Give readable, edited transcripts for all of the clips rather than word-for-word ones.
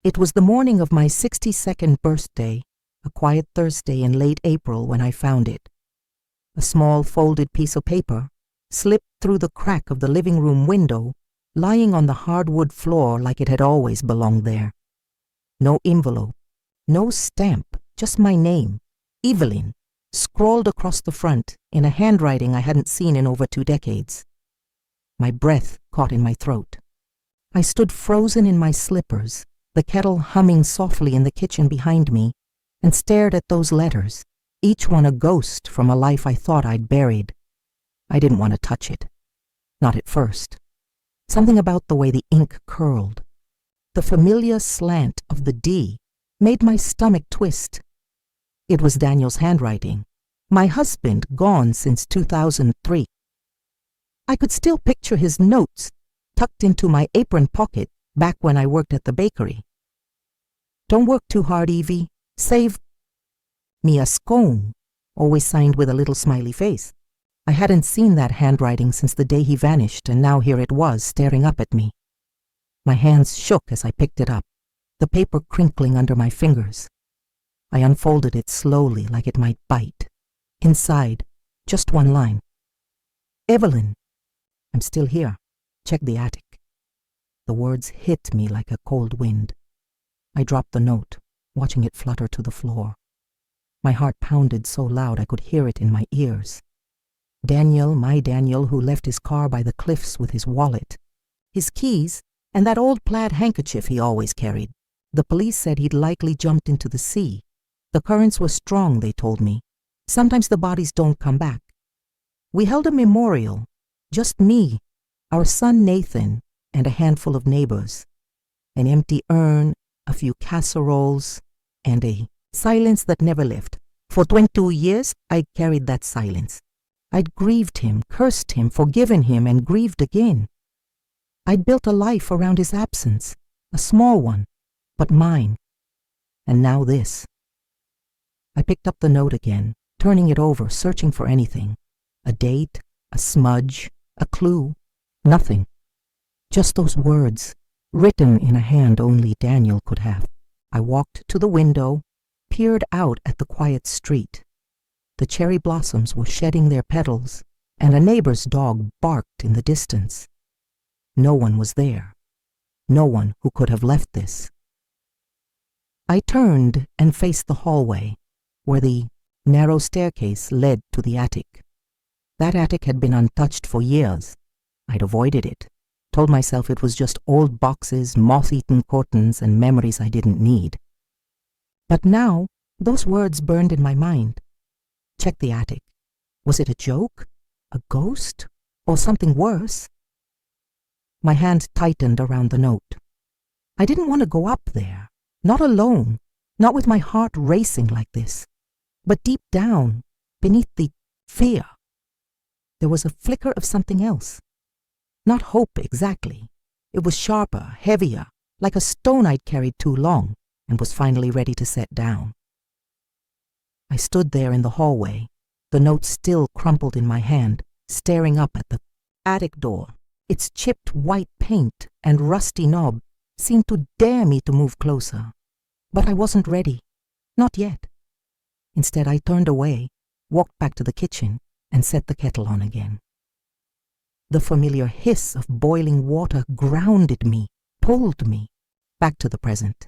It was the morning of my 62nd birthday, a quiet Thursday in late April when I found it. A small folded piece of paper slipped through the crack of the living room window, lying on the hardwood floor like it had always belonged there. No envelope, no stamp, just my name, Evelyn, scrawled across the front in a handwriting I hadn't seen in over 2 decades. My breath caught in my throat. I stood frozen in my slippers, the kettle humming softly in the kitchen behind me, and stared at those letters, each one a ghost from a life I thought I'd buried. I didn't want to touch it. Not at first. Something about the way the ink curled. The familiar slant of the D made my stomach twist. It was Daniel's handwriting, my husband gone since 2003. I could still picture his notes tucked into my apron pocket back when I worked at the bakery. "Don't work too hard, Evie. Save me a scone," always signed with a little smiley face. I hadn't seen that handwriting since the day he vanished, and now here it was, staring up at me. My hands shook as I picked it up, the paper crinkling under my fingers. I unfolded it slowly like it might bite. Inside, just one line. "Evelyn, I'm still here. Check the attic." The words hit me like a cold wind. I dropped the note, watching it flutter to the floor. My heart pounded so loud I could hear it in my ears. Daniel, my Daniel, who left his car by the cliffs with his wallet, his keys, and that old plaid handkerchief he always carried. The police said he'd likely jumped into the sea. The currents were strong, they told me. Sometimes the bodies don't come back. We held a memorial, just me, our son Nathan, and a handful of neighbors. An empty urn, a few casseroles, and a silence that never left. For 22 years, I'd carried that silence. I'd grieved him, cursed him, forgiven him, and grieved again. I'd built a life around his absence, a small one, but mine. And now this. I picked up the note again, turning it over, searching for anything. A date, a smudge, a clue. Nothing. Just those words, written in a hand only Daniel could have. I walked to the window, peered out at the quiet street. The cherry blossoms were shedding their petals, and a neighbor's dog barked in the distance. No one was there. No one who could have left this. I turned and faced the hallway, where the narrow staircase led to the attic. That attic had been untouched for years. I'd avoided it, told myself it was just old boxes, moth-eaten curtains, and memories I didn't need. But now, those words burned in my mind. Check the attic. Was it a joke? A ghost? Or something worse? My hand tightened around the note. I didn't want to go up there. Not alone. Not with my heart racing like this. But deep down, beneath the fear, there was a flicker of something else. Not hope exactly. It was sharper, heavier, like a stone I'd carried too long and was finally ready to set down. I stood there in the hallway, the note still crumpled in my hand, staring up at the attic door. Its chipped white paint and rusty knob seemed to dare me to move closer. But I wasn't ready. Not yet. Instead, I turned away, walked back to the kitchen, and set the kettle on again. The familiar hiss of boiling water grounded me, pulled me, back to the present.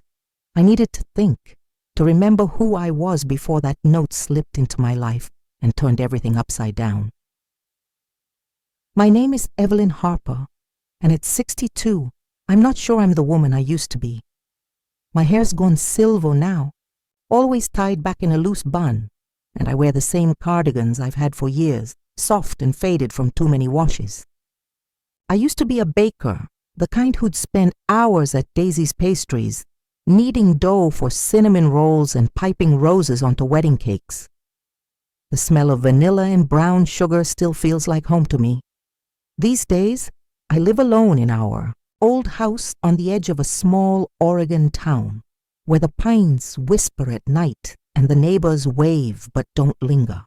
I needed to think, to remember who I was before that note slipped into my life and turned everything upside down. My name is Evelyn Harper, and at 62, I'm not sure I'm the woman I used to be. My hair's gone silver now, always tied back in a loose bun, and I wear the same cardigans I've had for years, soft and faded from too many washes. I used to be a baker, the kind who'd spend hours at Daisy's Pastries, kneading dough for cinnamon rolls and piping roses onto wedding cakes. The smell of vanilla and brown sugar still feels like home to me. These days, I live alone in our old house on the edge of a small Oregon town, where the pines whisper at night and the neighbors wave but don't linger.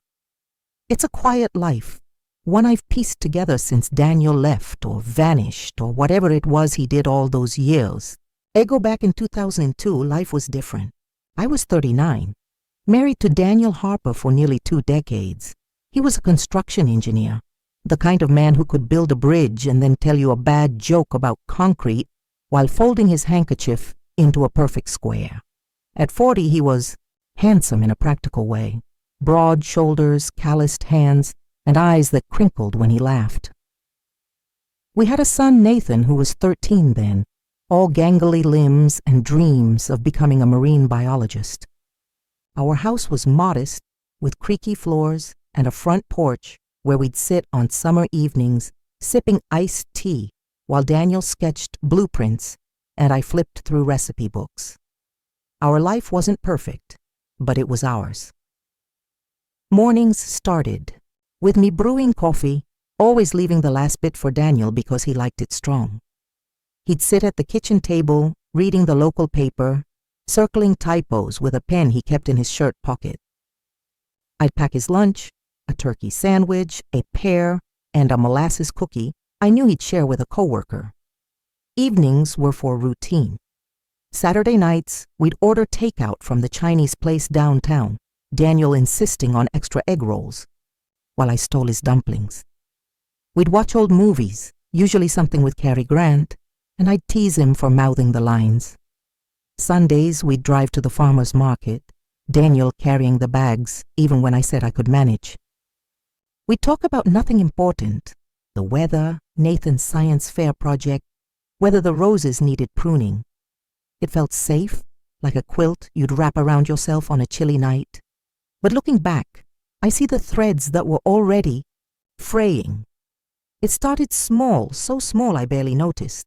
It's a quiet life, one I've pieced together since Daniel left or vanished or whatever it was he did all those years, I go back in 2002, life was different. I was 39, married to Daniel Harper for nearly 2 decades. He was a construction engineer, the kind of man who could build a bridge and then tell you a bad joke about concrete while folding his handkerchief into a perfect square. At 40, he was handsome in a practical way, broad shoulders, calloused hands, and eyes that crinkled when he laughed. We had a son, Nathan, who was 13 then, all gangly limbs and dreams of becoming a marine biologist. Our house was modest, with creaky floors and a front porch where we'd sit on summer evenings sipping iced tea while Daniel sketched blueprints and I flipped through recipe books. Our life wasn't perfect, but it was ours. Mornings started with me brewing coffee, always leaving the last bit for Daniel because he liked it strong. He'd sit at the kitchen table, reading the local paper, circling typos with a pen he kept in his shirt pocket. I'd pack his lunch, a turkey sandwich, a pear, and a molasses cookie I knew he'd share with a coworker. Evenings were for routine. Saturday nights, we'd order takeout from the Chinese place downtown, Daniel insisting on extra egg rolls, while I stole his dumplings. We'd watch old movies, usually something with Cary Grant, and I'd tease him for mouthing the lines. Sundays, we'd drive to the farmer's market, Daniel carrying the bags, even when I said I could manage. We'd talk about nothing important, the weather, Nathan's science fair project, whether the roses needed pruning. It felt safe, like a quilt you'd wrap around yourself on a chilly night. But looking back, I see the threads that were already fraying. It started small, so small I barely noticed.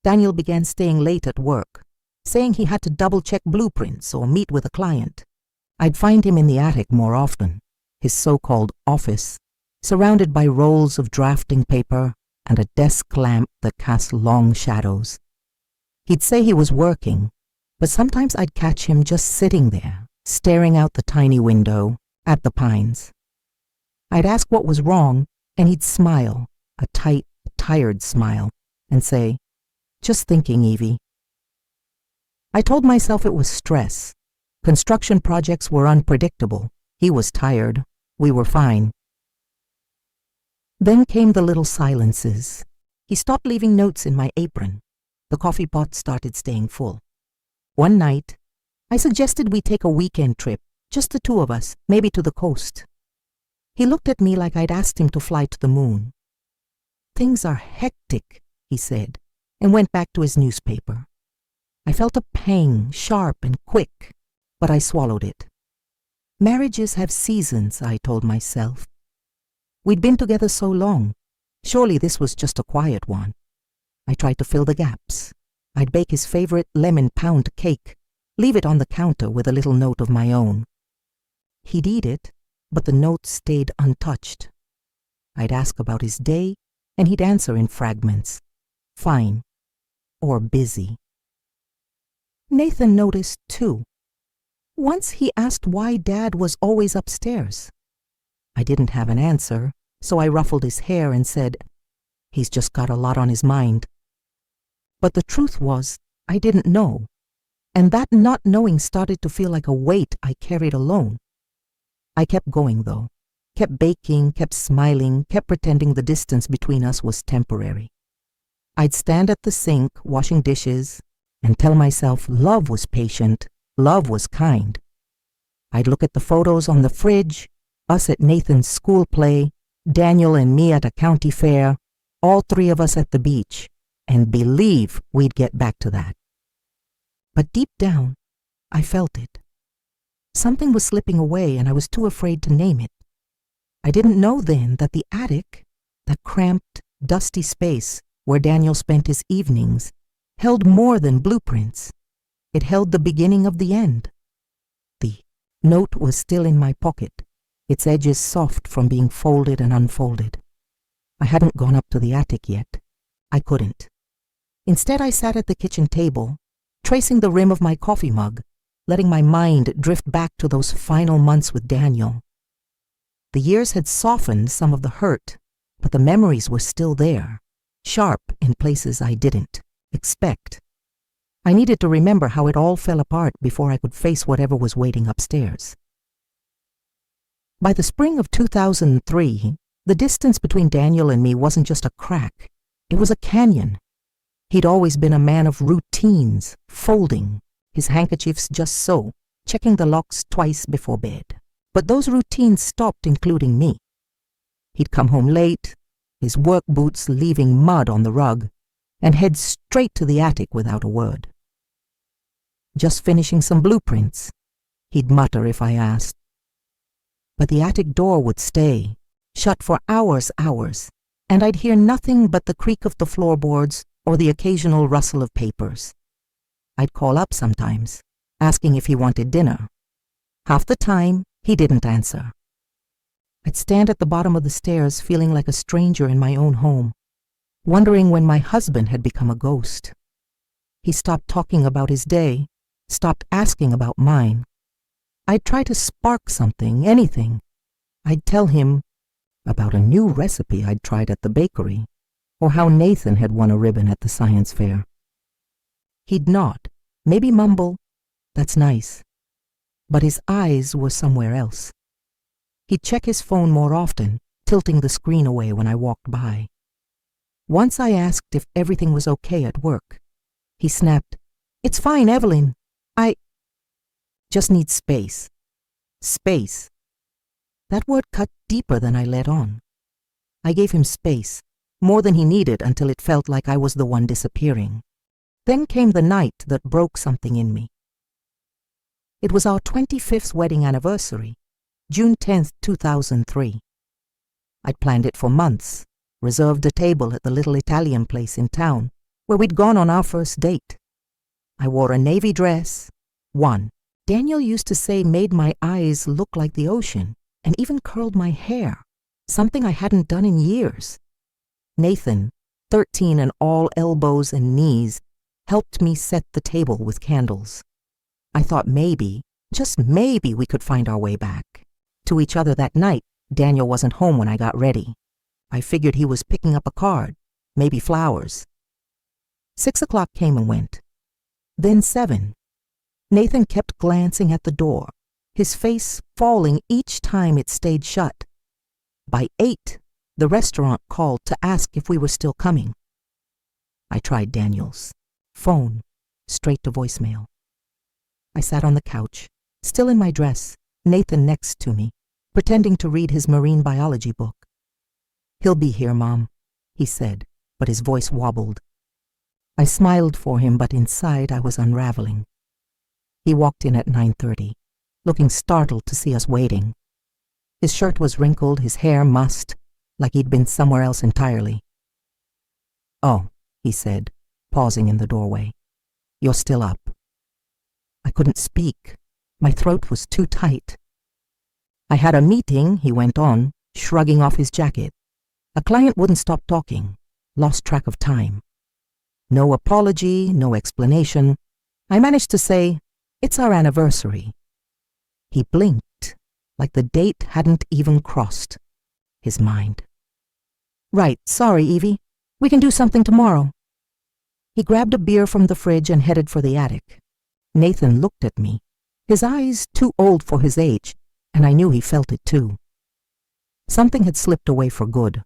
Daniel began staying late at work, saying he had to double-check blueprints or meet with a client. I'd find him in the attic more often, his so-called office, surrounded by rolls of drafting paper and a desk lamp that cast long shadows. He'd say he was working, but sometimes I'd catch him just sitting there, staring out the tiny window at the pines. I'd ask what was wrong, and he'd smile, a tight, tired smile, and say, "Just thinking, Evie." I told myself it was stress. Construction projects were unpredictable. He was tired. We were fine. Then came the little silences. He stopped leaving notes in my apron. The coffee pot started staying full. One night, I suggested we take a weekend trip, just the two of us, maybe to the coast. He looked at me like I'd asked him to fly to the moon. "Things are hectic," he said, and went back to his newspaper. I felt a pang, sharp and quick, but I swallowed it. Marriages have seasons, I told myself. We'd been together so long. Surely this was just a quiet one. I tried to fill the gaps. I'd bake his favorite lemon pound cake, leave it on the counter with a little note of my own. He'd eat it, but the note stayed untouched. I'd ask about his day, and he'd answer in fragments. Fine. Or busy. Nathan noticed, too. Once he asked why Dad was always upstairs. I didn't have an answer, so I ruffled his hair and said, "He's just got a lot on his mind." But the truth was, I didn't know, and that not knowing started to feel like a weight I carried alone. I kept going, though, kept baking, kept smiling, kept pretending the distance between us was temporary. I'd stand at the sink, washing dishes, and tell myself love was patient, love was kind. I'd look at the photos on the fridge, us at Nathan's school play, Daniel and me at a county fair, all three of us at the beach, and believe we'd get back to that. But deep down, I felt it. Something was slipping away and I was too afraid to name it. I didn't know then that the attic, that cramped, dusty space where Daniel spent his evenings, held more than blueprints. It held the beginning of the end. The note was still in my pocket, its edges soft from being folded and unfolded. I hadn't gone up to the attic yet. I couldn't. Instead, I sat at the kitchen table, tracing the rim of my coffee mug, letting my mind drift back to those final months with Daniel. The years had softened some of the hurt, but the memories were still there, sharp in places I didn't expect. I needed to remember how it all fell apart before I could face whatever was waiting upstairs. By the spring of 2003, the distance between Daniel and me wasn't just a crack, it was a canyon. He'd always been a man of routines, folding his handkerchiefs just so, checking the locks twice before bed. But those routines stopped including me. He'd come home late, his work boots leaving mud on the rug, and head straight to the attic without a word. Just finishing some blueprints, he'd mutter if I asked. But the attic door would stay, shut for hours, and I'd hear nothing but the creak of the floorboards or the occasional rustle of papers. I'd call up sometimes, asking if he wanted dinner. Half the time, he didn't answer. I'd stand at the bottom of the stairs feeling like a stranger in my own home, wondering when my husband had become a ghost. He stopped talking about his day, stopped asking about mine. I'd try to spark something, anything. I'd tell him about a new recipe I'd tried at the bakery, or how Nathan had won a ribbon at the science fair. He'd nod, maybe mumble, "That's nice," but his eyes were somewhere else. He'd check his phone more often, tilting the screen away when I walked by. Once I asked if everything was okay at work. He snapped, "It's fine, Evelyn. I just need space." Space. That word cut deeper than I let on. I gave him space, more than he needed until it felt like I was the one disappearing. Then came the night that broke something in me. It was our 25th wedding anniversary, June 10th, 2003. I'd planned it for months, reserved a table at the little Italian place in town where we'd gone on our first date. I wore a navy dress, one Daniel used to say made my eyes look like the ocean, and even curled my hair, something I hadn't done in years. Nathan, 13 and all elbows and knees, helped me set the table with candles. I thought maybe, just maybe, we could find our way back to each other that night. Daniel wasn't home when I got ready. I figured he was picking up a card, maybe flowers. 6 o'clock came and went. Then 7. Nathan kept glancing at the door, his face falling each time it stayed shut. By 8, the restaurant called to ask if we were still coming. I tried Daniel's phone, straight to voicemail. I sat on the couch, still in my dress, Nathan next to me, pretending to read his marine biology book. "He'll be here, Mom," he said, but his voice wobbled. I smiled for him, but inside I was unraveling. He walked in at 9:30, looking startled to see us waiting. His shirt was wrinkled, his hair mussed, like he'd been somewhere else entirely. "Oh," he said, pausing in the doorway. "You're still up." I couldn't speak. My throat was too tight. "I had a meeting," he went on, shrugging off his jacket. "A client wouldn't stop talking, lost track of time. No apology, no explanation. I managed to say, 'It's our anniversary.'" He blinked, like the date hadn't even crossed his mind. "Right, sorry, Evie. We can do something tomorrow." He grabbed a beer from the fridge and headed for the attic. Nathan looked at me, his eyes too old for his age, and I knew he felt it too. Something had slipped away for good.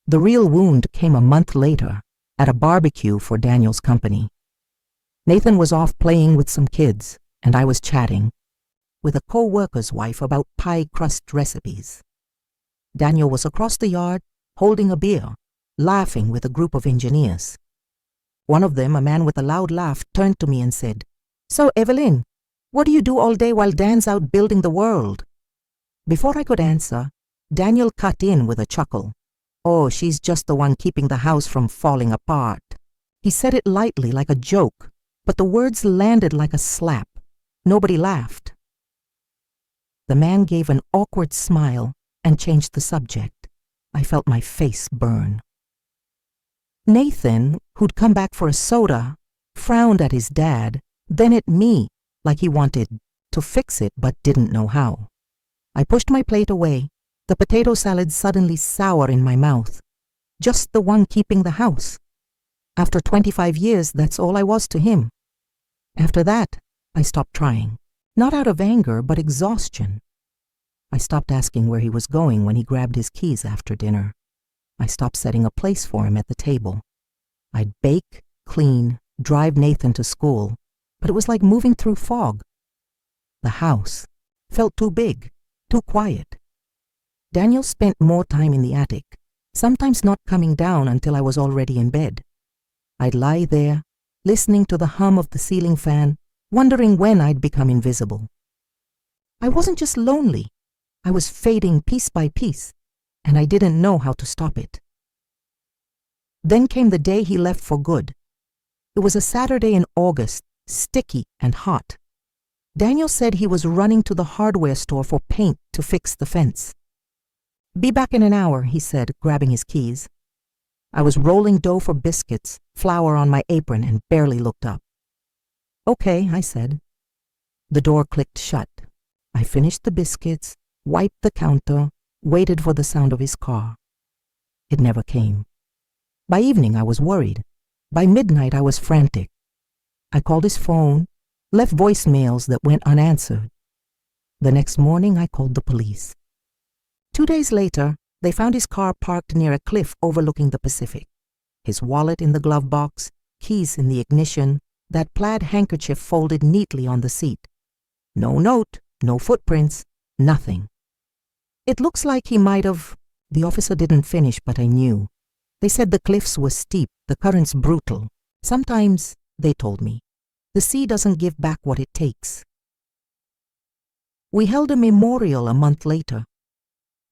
The real wound came a month later, at a barbecue for Daniel's company. Nathan was off playing with some kids, and I was chatting with a co-worker's wife about pie crust recipes. Daniel was across the yard, holding a beer, laughing with a group of engineers. One of them, a man with a loud laugh, turned to me and said, "So, Evelyn, what do you do all day while Dan's out building the world?" Before I could answer, Daniel cut in with a chuckle. "Oh, she's just the one keeping the house from falling apart." He said it lightly, like a joke, but the words landed like a slap. Nobody laughed. The man gave an awkward smile and changed the subject. I felt my face burn. Nathan, who'd come back for a soda, frowned at his dad, then at me, like he wanted to fix it but didn't know how. I pushed my plate away, the potato salad suddenly sour in my mouth. Just the one keeping the house. After 25 years, that's all I was to him. After that, I stopped trying. Not out of anger, but exhaustion. I stopped asking where he was going when he grabbed his keys after dinner. I stopped setting a place for him at the table. I'd bake, clean, drive Nathan to school, but it was like moving through fog. The house felt too big, too quiet. Daniel spent more time in the attic, sometimes not coming down until I was already in bed. I'd lie there, listening to the hum of the ceiling fan, wondering when I'd become invisible. I wasn't just lonely. I was fading piece by piece, and I didn't know how to stop it. Then came the day he left for good. It was a Saturday in August, sticky and hot. Daniel said he was running to the hardware store for paint to fix the fence. "Be back in an hour," he said, grabbing his keys. I was rolling dough for biscuits, flour on my apron, and barely looked up. "Okay," I said. The door clicked shut. I finished the biscuits, wiped the counter, waited for the sound of his car. It never came. By evening, I was worried. By midnight, I was frantic. I called his phone, left voicemails that went unanswered. The next morning, I called the police. 2 days later, they found his car parked near a cliff overlooking the Pacific. His wallet in the glove box, keys in the ignition, that plaid handkerchief folded neatly on the seat. No note, no footprints, nothing. "It looks like he might have—" The officer didn't finish, but I knew. They said the cliffs were steep, the currents brutal. Sometimes, they told me, the sea doesn't give back what it takes. We held a memorial a month later.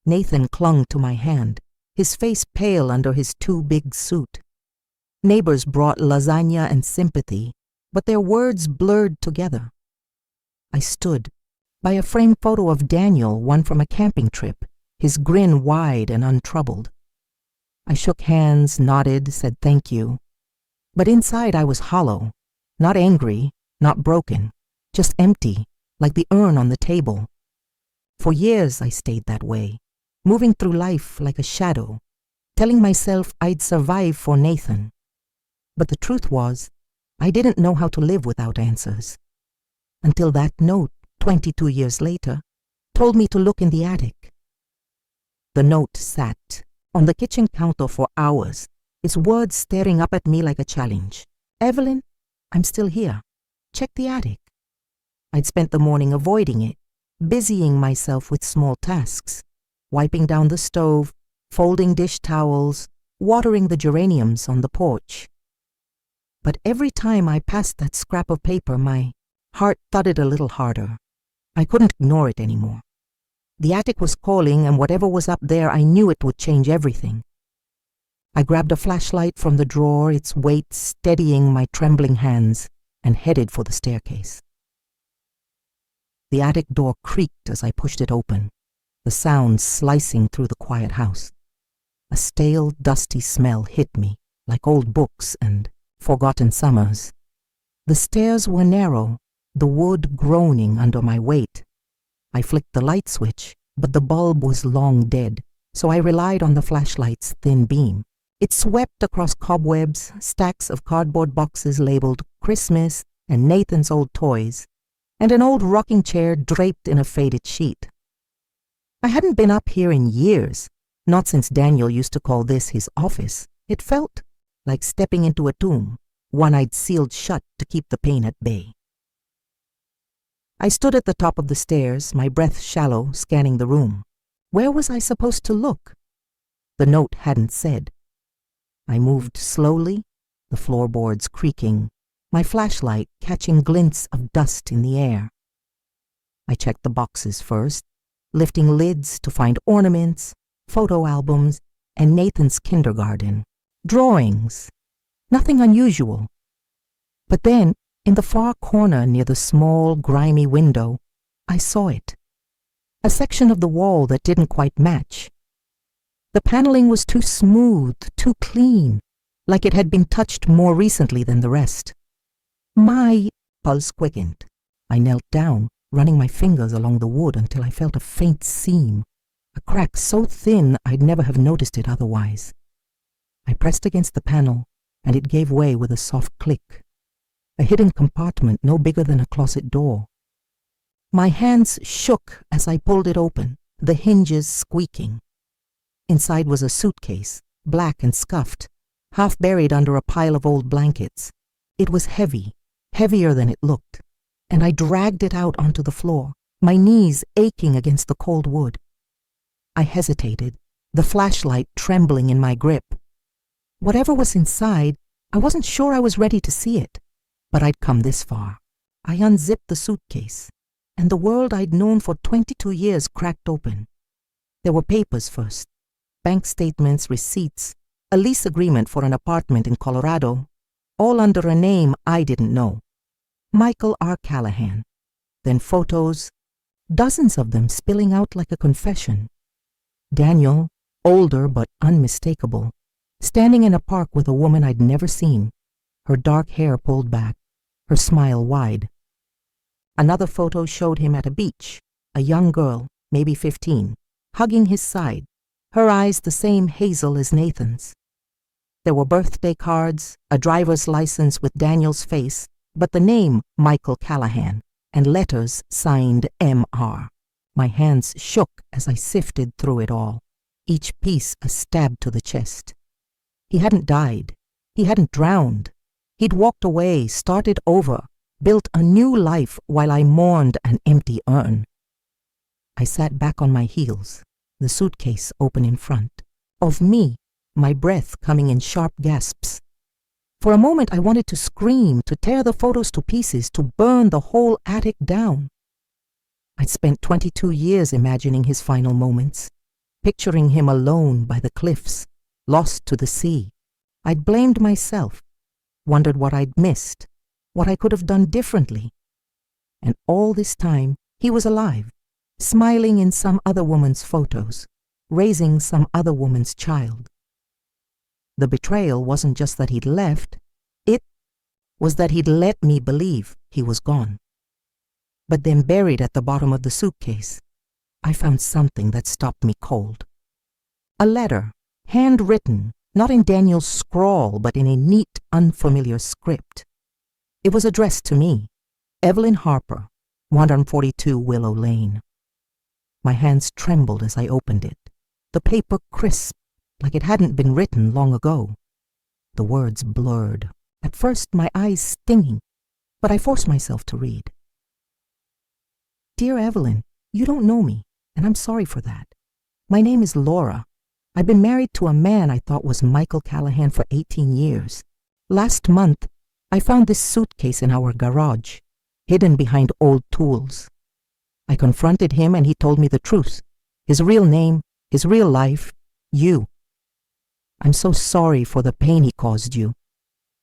Nathan clung to my hand, his face pale under his too big suit. Neighbors brought lasagna and sympathy, but their words blurred together. I stood by a framed photo of Daniel, one from a camping trip, his grin wide and untroubled. I shook hands, nodded, said thank you. But inside I was hollow, not angry, not broken, just empty, like the urn on the table. For years I stayed that way, moving through life like a shadow, telling myself I'd survive for Nathan. But the truth was, I didn't know how to live without answers. Until that note, 22 years later, told me to look in the attic. The note sat on the kitchen counter for hours, its words staring up at me like a challenge. "Evelyn, I'm still here. Check the attic." I'd spent the morning avoiding it, busying myself with small tasks, wiping down the stove, folding dish towels, watering the geraniums on the porch. But every time I passed that scrap of paper, my heart thudded a little harder. I couldn't ignore it anymore. The attic was calling, and whatever was up there, I knew it would change everything. I grabbed a flashlight from the drawer, its weight steadying my trembling hands, and headed for the staircase. The attic door creaked as I pushed it open, the sound slicing through the quiet house. A stale, dusty smell hit me, like old books and forgotten summers. The stairs were narrow, the wood groaning under my weight. I flicked the light switch, but the bulb was long dead, so I relied on the flashlight's thin beam. It swept across cobwebs, stacks of cardboard boxes labeled Christmas and Nathan's old toys, and an old rocking chair draped in a faded sheet. I hadn't been up here in years, not since Daniel used to call this his office. It felt like stepping into a tomb, one I'd sealed shut to keep the pain at bay. I stood at the top of the stairs, my breath shallow, scanning the room. Where was I supposed to look? The note hadn't said. I moved slowly, the floorboards creaking, my flashlight catching glints of dust in the air. I checked the boxes first, lifting lids to find ornaments, photo albums, and Nathan's kindergarten. Drawings. Nothing unusual. But then, in the far corner near the small, grimy window, I saw it. A section of the wall that didn't quite match. The paneling was too smooth, too clean, like it had been touched more recently than the rest. My pulse quickened. I knelt down, running my fingers along the wood until I felt a faint seam, a crack so thin I'd never have noticed it otherwise. I pressed against the panel, and it gave way with a soft click. A hidden compartment no bigger than a closet door. My hands shook as I pulled it open, the hinges squeaking. Inside was a suitcase, black and scuffed, half buried under a pile of old blankets. It was heavy, heavier than it looked, and I dragged it out onto the floor, my knees aching against the cold wood. I hesitated, the flashlight trembling in my grip. Whatever was inside, I wasn't sure I was ready to see it, but I'd come this far. I unzipped the suitcase, and the world I'd known for 22 years cracked open. There were papers first, bank statements, receipts, a lease agreement for an apartment in Colorado, all under a name I didn't know. Michael R. Callahan. Then photos, dozens of them spilling out like a confession. Daniel, older but unmistakable, standing in a park with a woman I'd never seen, her dark hair pulled back, her smile wide. Another photo showed him at a beach, a young girl, maybe 15, hugging his side, her eyes the same hazel as Nathan's. There were birthday cards, a driver's license with Daniel's face, but the name Michael Callahan, and letters signed M.R. My hands shook as I sifted through it all, each piece a stab to the chest. He hadn't died. He hadn't drowned. He'd walked away, started over, built a new life while I mourned an empty urn. I sat back on my heels, the suitcase open in front. Of me, my breath coming in sharp gasps. For a moment I wanted to scream, to tear the photos to pieces, to burn the whole attic down. I'd spent 22 years imagining his final moments, picturing him alone by the cliffs, lost to the sea. I'd blamed myself, wondered what I'd missed, what I could have done differently. And all this time, he was alive, smiling in some other woman's photos, raising some other woman's child. The betrayal wasn't just that he'd left, it was that he'd let me believe he was gone. But then buried at the bottom of the suitcase, I found something that stopped me cold. A letter, handwritten, not in Daniel's scrawl, but in a neat, unfamiliar script. It was addressed to me, Evelyn Harper, 142 Willow Lane. My hands trembled as I opened it, the paper crisp, like it hadn't been written long ago. The words blurred, at first my eyes stinging, but I forced myself to read. Dear Evelyn, you don't know me, and I'm sorry for that. My name is Laura. I've been married to a man I thought was Michael Callahan for 18 years. Last month, I found this suitcase in our garage, hidden behind old tools. I confronted him and he told me the truth. His real name, his real life, you. I'm so sorry for the pain he caused you.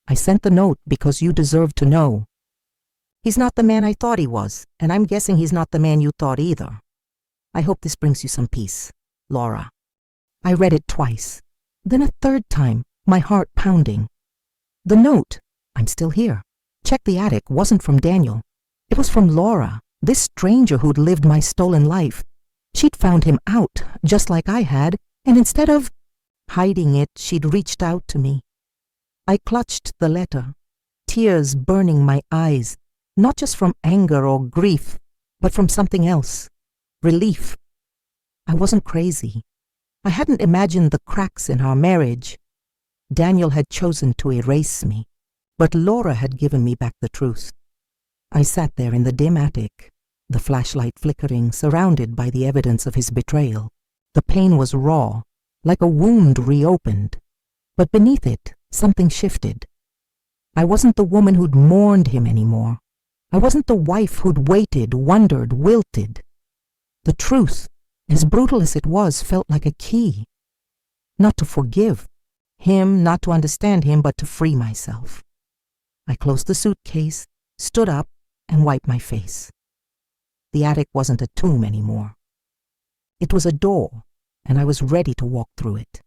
I sent the note because you deserve to know. He's not the man I thought he was, and I'm guessing he's not the man you thought either. I hope this brings you some peace, Laura. I read it twice, then a third time, my heart pounding. The note, I'm still here. Check the attic, wasn't from Daniel. It was from Laura, this stranger who'd lived my stolen life. She'd found him out, just like I had, and instead of hiding it, she'd reached out to me. I clutched the letter, tears burning my eyes, not just from anger or grief, but from something else, relief. I wasn't crazy. I hadn't imagined the cracks in our marriage. Daniel had chosen to erase me, but Laura had given me back the truth. I sat there in the dim attic, the flashlight flickering, surrounded by the evidence of his betrayal. The pain was raw, like a wound reopened, but beneath it, something shifted. I wasn't the woman who'd mourned him anymore. I wasn't the wife who'd waited, wondered, wilted. The truth, as brutal as it was, felt like a key. Not to forgive him, not to understand him, but to free myself. I closed the suitcase, stood up, and wiped my face. The attic wasn't a tomb anymore. It was a door, and I was ready to walk through it.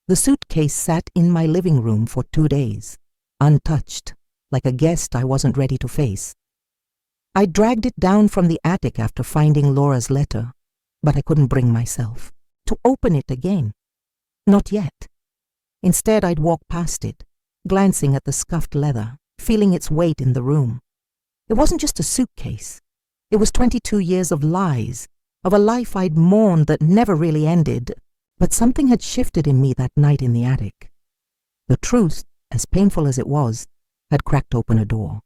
The suitcase sat in my living room for 2 days, untouched, like a guest I wasn't ready to face. I dragged it down from the attic after finding Laura's letter, but I couldn't bring myself to open it again. Not yet. Instead, I'd walk past it, glancing at the scuffed leather, feeling its weight in the room. It wasn't just a suitcase. It was 22 years of lies, of a life I'd mourned that never really ended. But something had shifted in me that night in the attic. The truth, as painful as it was, had cracked open a door.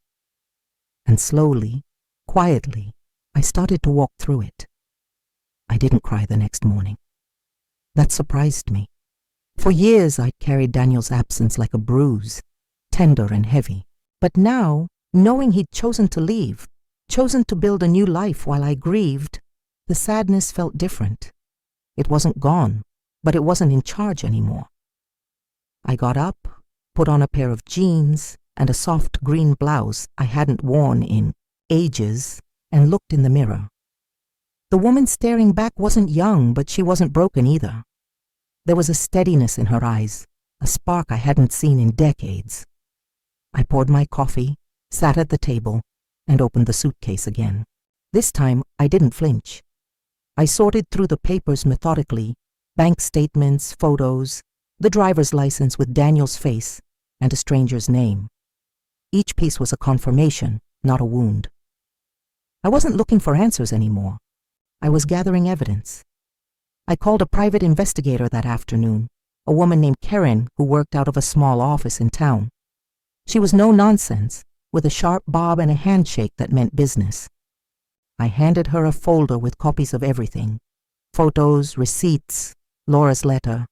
And slowly, quietly, I started to walk through it. I didn't cry the next morning. That surprised me. For years I'd carried Daniel's absence like a bruise, tender and heavy. But now, knowing he'd chosen to leave, chosen to build a new life while I grieved, the sadness felt different. It wasn't gone, but it wasn't in charge anymore. I got up, put on a pair of jeans and a soft green blouse I hadn't worn in ages, and looked in the mirror. The woman staring back wasn't young, but she wasn't broken either. There was a steadiness in her eyes, a spark I hadn't seen in decades. I poured my coffee, sat at the table, and opened the suitcase again. This time, I didn't flinch. I sorted through the papers methodically, bank statements, photos, the driver's license with Daniel's face, and a stranger's name. Each piece was a confirmation, not a wound. I wasn't looking for answers anymore. I was gathering evidence. I called a private investigator that afternoon, a woman named Karen who worked out of a small office in town. She was no nonsense, with a sharp bob and a handshake that meant business. I handed her a folder with copies of everything, photos, receipts, Laura's letter.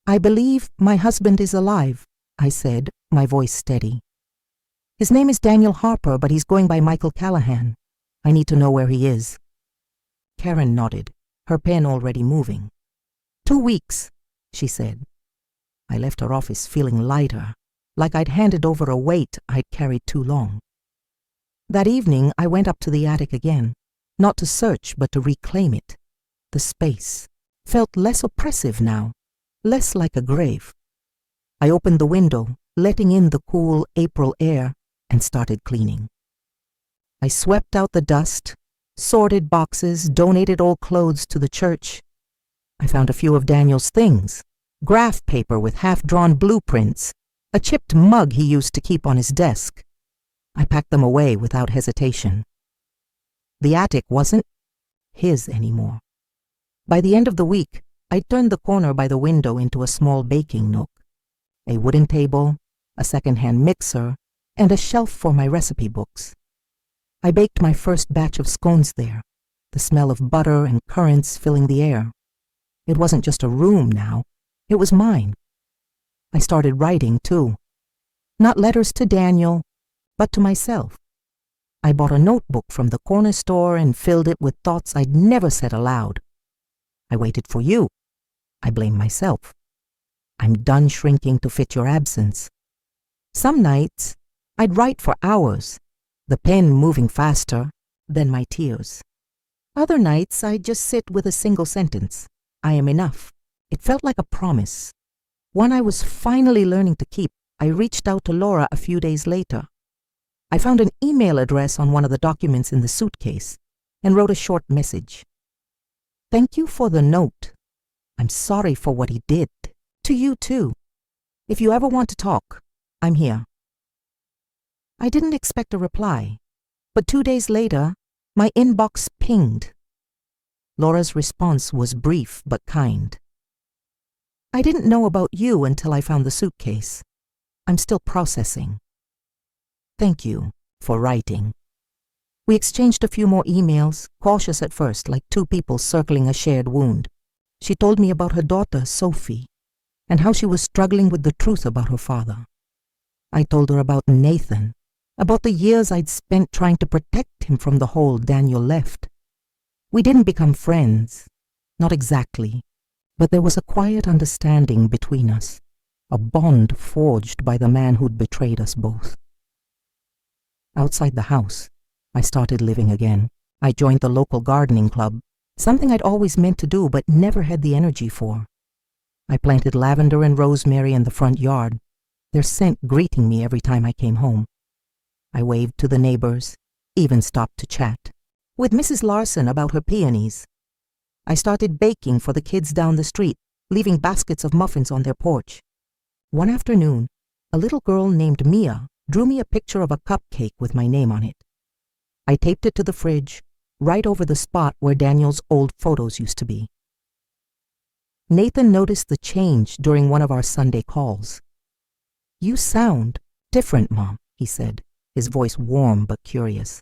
"I believe my husband is alive," I said, my voice steady. "His name is Daniel Harper, but he's going by Michael Callahan. I need to know where he is." Karen nodded, her pen already moving. 2 weeks, she said. I left her office feeling lighter, like I'd handed over a weight I'd carried too long. That evening, I went up to the attic again, not to search, but to reclaim it. The space felt less oppressive now, less like a grave. I opened the window, letting in the cool April air, and started cleaning. I swept out the dust, sorted boxes, donated old clothes to the church. I found a few of Daniel's things, graph paper with half-drawn blueprints, a chipped mug he used to keep on his desk. I packed them away without hesitation. The attic wasn't his anymore. By the end of the week, I turned the corner by the window into a small baking nook. A wooden table, a second-hand mixer, and a shelf for my recipe books. I baked my first batch of scones there, the smell of butter and currants filling the air. It wasn't just a room now, it was mine. I started writing, too. Not letters to Daniel, but to myself. I bought a notebook from the corner store and filled it with thoughts I'd never said aloud. I waited for you. I blamed myself. I'm done shrinking to fit your absence. Some nights, I'd write for hours, the pen moving faster than my tears. Other nights, I'd just sit with a single sentence. I am enough. It felt like a promise. One I was finally learning to keep. I reached out to Laura a few days later. I found an email address on one of the documents in the suitcase and wrote a short message. "Thank you for the note. I'm sorry for what he did. To you too. If you ever want to talk, I'm here." I didn't expect a reply, but 2 days later, my inbox pinged. Laura's response was brief but kind. "I didn't know about you until I found the suitcase. I'm still processing. Thank you for writing." We exchanged a few more emails, cautious at first, like two people circling a shared wound. She told me about her daughter, Sophie, and how she was struggling with the truth about her father. I told her about Nathan, about the years I'd spent trying to protect him from the hole Daniel left. We didn't become friends, not exactly, but there was a quiet understanding between us, a bond forged by the man who'd betrayed us both. Outside the house, I started living again. I joined the local gardening club, something I'd always meant to do but never had the energy for. I planted lavender and rosemary in the front yard, their scent greeting me every time I came home. I waved to the neighbors, even stopped to chat with Mrs. Larson about her peonies. I started baking for the kids down the street, leaving baskets of muffins on their porch. One afternoon, a little girl named Mia drew me a picture of a cupcake with my name on it. I taped it to the fridge, right over the spot where Daniel's old photos used to be. Nathan noticed the change during one of our Sunday calls. "You sound different, Mom," he said, his voice warm but curious.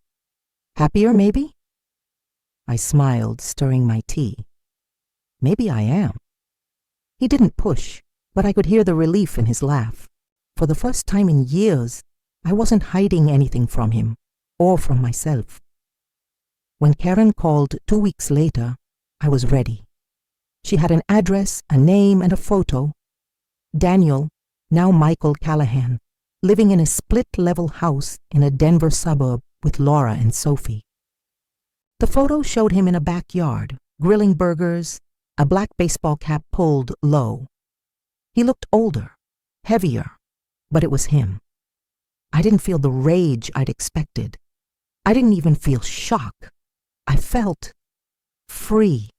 "Happier, maybe?" I smiled, stirring my tea. "Maybe I am." He didn't push, but I could hear the relief in his laugh. For the first time in years, I wasn't hiding anything from him, or from myself. When Karen called 2 weeks later, I was ready. She had an address, a name, and a photo. Daniel, now Michael Callahan, living in a split-level house in a Denver suburb with Laura and Sophie. The photo showed him in a backyard, grilling burgers, a black baseball cap pulled low. He looked older, heavier, but it was him. I didn't feel the rage I'd expected. I didn't even feel shock. I felt free.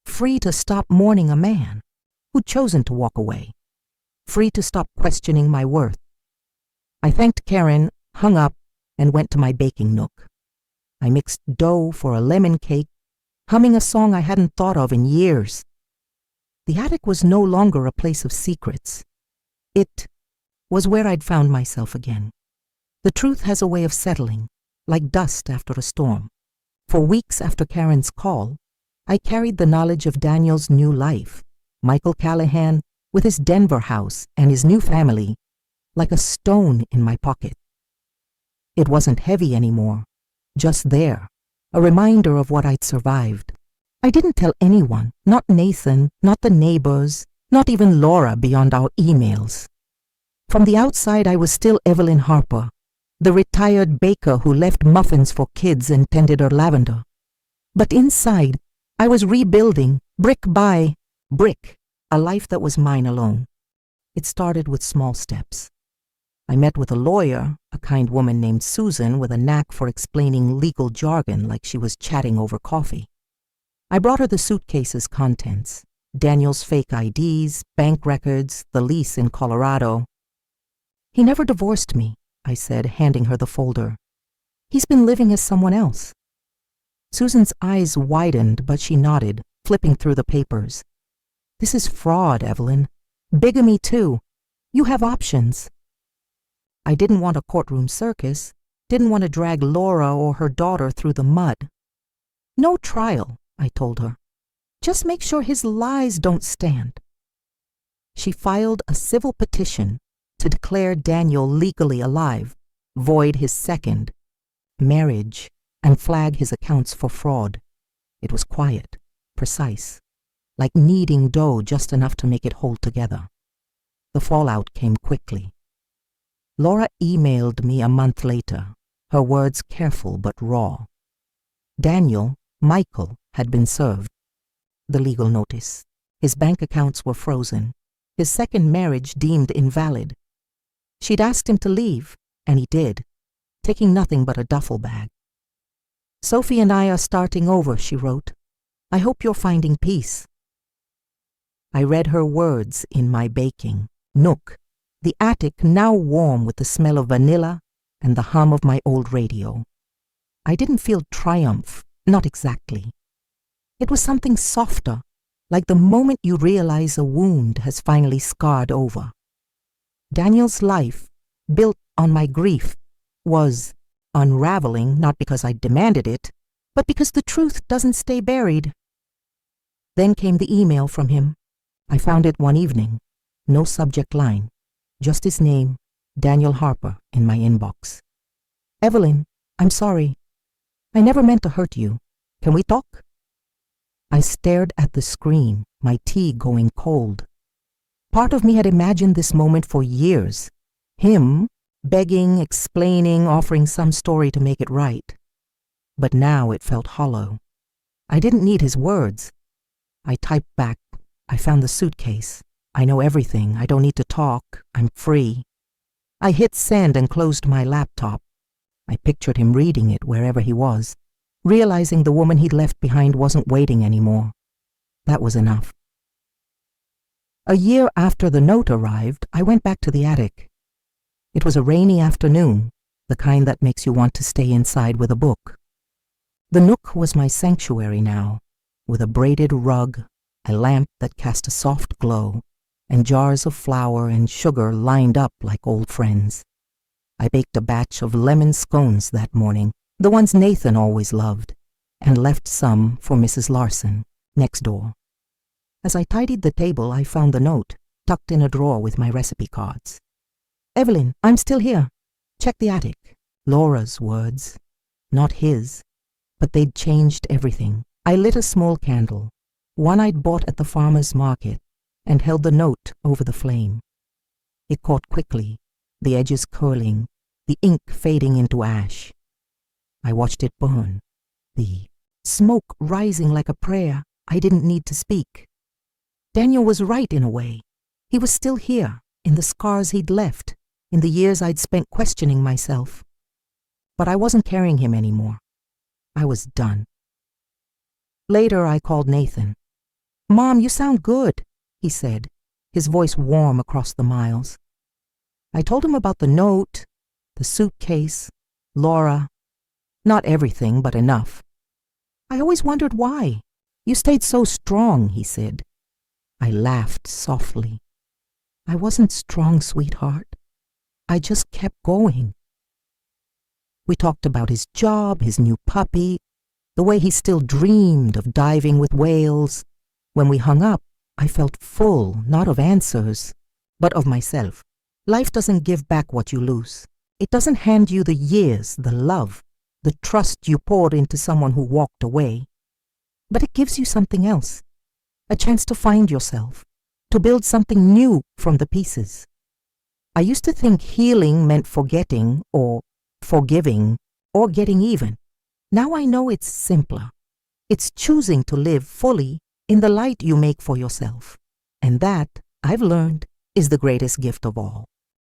Free to stop mourning a man who'd chosen to walk away. Free to stop questioning my worth. I thanked Karen, hung up, and went to my baking nook. I mixed dough for a lemon cake, humming a song I hadn't thought of in years. The attic was no longer a place of secrets. It was where I'd found myself again. The truth has a way of settling, like dust after a storm. For weeks after Karen's call, I carried the knowledge of Daniel's new life, Michael Callahan with his Denver house and his new family, like a stone in my pocket. It wasn't heavy anymore, just there, a reminder of what I'd survived. I didn't tell anyone, not Nathan, not the neighbors, not even Laura beyond our emails. From the outside, I was still Evelyn Harper, the retired baker who left muffins for kids and tended her lavender. But inside, I was rebuilding, brick by brick, a life that was mine alone. It started with small steps. I met with a lawyer, a kind woman named Susan with a knack for explaining legal jargon like she was chatting over coffee. I brought her the suitcase's contents, Daniel's fake IDs, bank records, the lease in Colorado. "He never divorced me," I said, handing her the folder. "He's been living as someone else." Susan's eyes widened, but she nodded, flipping through the papers. "This is fraud, Evelyn. Bigamy, too. You have options." I didn't want a courtroom circus, didn't want to drag Laura or her daughter through the mud. "No trial," I told her. "Just make sure his lies don't stand." She filed a civil petition to declare Daniel legally alive, void his second marriage, and flag his accounts for fraud. It was quiet, precise, like kneading dough just enough to make it hold together. The fallout came quickly. Laura emailed me a month later, her words careful but raw. Daniel, Michael, had been served. The legal notice. His bank accounts were frozen. His second marriage deemed invalid. She'd asked him to leave, and he did, taking nothing but a duffel bag. "Sophie and I are starting over," she wrote. "I hope you're finding peace." I read her words in my baking nook, the attic now warm with the smell of vanilla and the hum of my old radio. I didn't feel triumph, not exactly. It was something softer, like the moment you realize a wound has finally scarred over. Daniel's life, built on my grief, was unraveling, not because I demanded it, but because the truth doesn't stay buried. Then came the email from him. I found it one evening. No subject line, just his name, Daniel Harper, in my inbox. "Evelyn, I'm sorry. I never meant to hurt you. Can we talk?" I stared at the screen, my tea going cold. Part of me had imagined this moment for years. Him, begging, explaining, offering some story to make it right. But now it felt hollow. I didn't need his words. I typed back, "I found the suitcase. I know everything. I don't need to talk. I'm free." I hit send and closed my laptop. I pictured him reading it wherever he was, realizing the woman he'd left behind wasn't waiting anymore. That was enough. A year after the note arrived, I went back to the attic. It was a rainy afternoon, the kind that makes you want to stay inside with a book. The nook was my sanctuary now, with a braided rug, a lamp that cast a soft glow, and jars of flour and sugar lined up like old friends. I baked a batch of lemon scones that morning, the ones Nathan always loved, and left some for Mrs. Larson, next door. As I tidied the table, I found the note, tucked in a drawer with my recipe cards. "Evelyn, I'm still here. Check the attic." Laura's words, not his, but they'd changed everything. I lit a small candle, one I'd bought at the farmer's market, and held the note over the flame. It caught quickly, the edges curling, the ink fading into ash. I watched it burn, the smoke rising like a prayer I didn't need to speak. Daniel was right in a way. He was still here, in the scars he'd left, in the years I'd spent questioning myself. But I wasn't carrying him anymore. I was done. Later, I called Nathan. "Mom, you sound good," he said, his voice warm across the miles. I told him about the note, the suitcase, Laura. Not everything, but enough. "I always wondered why. You stayed so strong," he said. I laughed softly. "I wasn't strong, sweetheart. I just kept going." We talked about his job, his new puppy, the way he still dreamed of diving with whales. When we hung up, I felt full, not of answers, but of myself. Life doesn't give back what you lose. It doesn't hand you the years, the love, the trust you poured into someone who walked away. But it gives you something else, a chance to find yourself, to build something new from the pieces. I used to think healing meant forgetting or forgiving or getting even. Now I know it's simpler. It's choosing to live fully in the light you make for yourself. And that, I've learned, is the greatest gift of all.